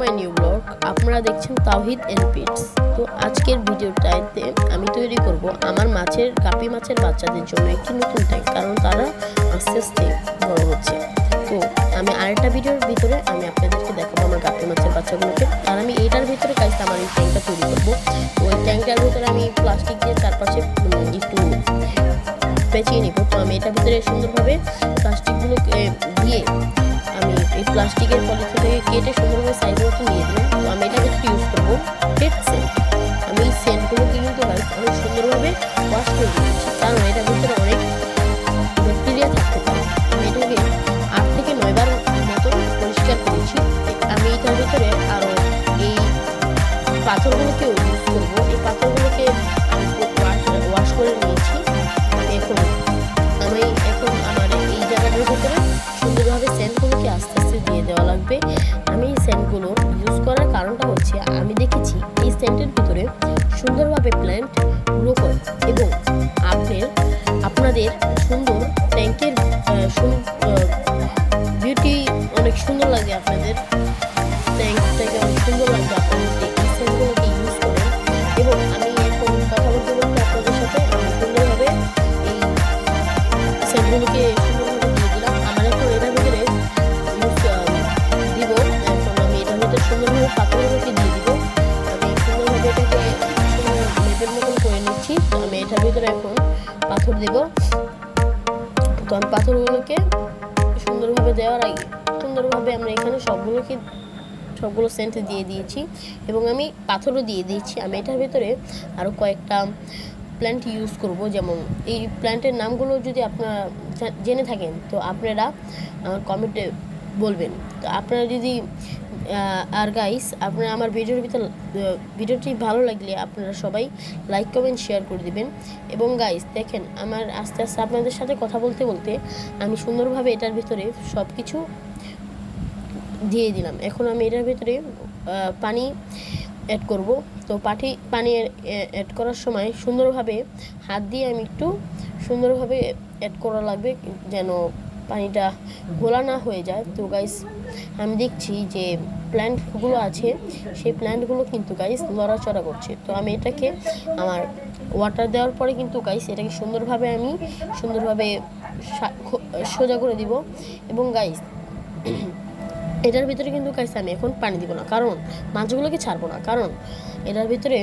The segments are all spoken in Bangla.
My new blog. আপনারা দেখছেন তাওহিদ এন্ড পেটস। তো আজকের ভিডিওটাতে আমি তৈরি করব আমার গাপি মাছের বাচ্চাদের জন্য একটি নতুন ট্যাঙ্ক, কারণ তারা আস্তে আস্তে বড় হচ্ছে। তো আমি আরেকটা ভিডিওর ভিতরে আমি আপনাদেরকে দেখাবো আমার গাপি মাছের বাচ্চাগুলোকে। আর আমি এইটার ভিতরে কাজটা আমার এই ট্যাঙ্কটা তৈরি করবো। তো ওই ট্যাঙ্কটার ভিতরে আমি প্লাস্টিক দিয়ে চারপাশে একটু পেঁচিয়ে নিব। তো আমি এটার ভিতরে সুন্দরভাবে প্লাস্টিকগুলোকে দিয়ে আমি এই প্লাস্টিকের পলিথিনটাকে কেটে সুন্দরভাবে সাইজ মতো নিয়ে দিলাম। তো আমি এটা কিন্তু ইউজ করবো রেড সেন্ট। আমি এই সেন্টগুলোকে কিন্তু অনেক সুন্দরভাবে ওয়াশ করে দিয়েছি, কারণ এটার ভিতরে অনেক ব্যাকটেরিয়া থাকতে পারে। আমি এটাকে 8 থেকে 9 বার মতো পরিষ্কার করেছি। আমি এটার ভিতরে আরও এই পাথরগুলোকেও ইউজ করবো। এই পাথরগুলোকে আমি ওয়াশ করে নিয়েছি। এখন আমার এই জায়গাটার ভিতরে সুন্দরভাবে সেন্টগুলোকে আস্তে আস্তে দিয়ে দেওয়া লাগবে। আমি এই সেন্টগুলো ইউজ করার কারণটা হচ্ছে, আমি দেখেছি এই সেন্টের ভিতরে সুন্দরভাবে প্ল্যান্ট গ্রো করে এবং আপনাদের সুন্দর ট্যাঙ্কের বিউটি অনেক সুন্দর লাগে। আপনাদের ট্যাঙ্কটাকে অনেক সুন্দর লাগবে আপনাদের এই সেন্টগুলোকে ইউজ করে। এবং আমি এখন কথা বলতে বলতে আপনাদের সাথে সুন্দরভাবে এই সেন্টগুলোকে সুন্দরভাবে দিয়ে দিলাম। আমার এখন এটার ভিতরে দিব। এখন আমি এটার ভিতরে সুন্দরভাবে পাথরগুলোকে দিয়ে দিব। আমি সুন্দরভাবে এটাকে লেপের মতন করে নিচ্ছি। আমি এটার ভিতরে এখন পাথর দেব। তো আমি পাথরগুলোকে সুন্দরভাবে দেওয়ার আগে সুন্দরভাবে আমরা এখানে সবগুলো সেন্ট দিয়ে দিয়েছি এবং আমি পাথরও দিয়ে দিয়েছি। আমি এটার ভিতরে আরও কয়েকটা প্ল্যান্ট ইউজ করব। যেমন এই প্ল্যান্টের নামগুলো যদি আপনারা জেনে থাকেন তো আপনারা আমার কমেন্টে বলবেন। তো আপনারা যদি আর গাইস, আপনারা আমার ভিডিওটি ভালো লাগলে আপনারা সবাই লাইক কমেন্ট শেয়ার করে দিবেন। এবং গাইস দেখেন, আমার আস্তে আস্তে আপনাদের সাথে কথা বলতে বলতে আমি সুন্দরভাবে এটার ভিতরে সব কিছু দিয়ে দিলাম। এখন আমি এটার ভিতরে পানি অ্যাড করব। তো পানি অ্যাড করার সময় সুন্দরভাবে হাত দিয়ে আমি একটু সুন্দরভাবে অ্যাড করা লাগবে, যেন পানিটা ঘোলা না হয়ে যায়। তো গাইস আমি দেখছি যে প্ল্যান্টগুলো আছে, সেই প্ল্যান্টগুলো কিন্তু গাইস নড়াচড়া করছে। তো আমি এটাকে আমার ওয়াটার দেওয়ার পরে কিন্তু গাইস এটাকে সুন্দরভাবে সোজা করে দিব। এবং গাইস এটার ভিতরে কিন্তু গাইস আমি এখন পানি দিব না, কারণ মাছগুলোকে ছাড়বো না, কারণ এটার ভিতরে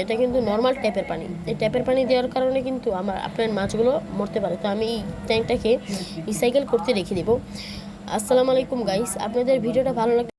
এটা কিন্তু নর্মাল ট্যাপের পানি। এই ট্যাপের পানি দেওয়ার কারণে কিন্তু আপনার মাছগুলো মরতে পারে। তো আমি এই ট্যাঙ্কটাকে রিসাইকেল করতে রেখে দেবো। আসসালামু আলাইকুম গাইস, আপনাদের ভিডিওটা ভালো লাগলে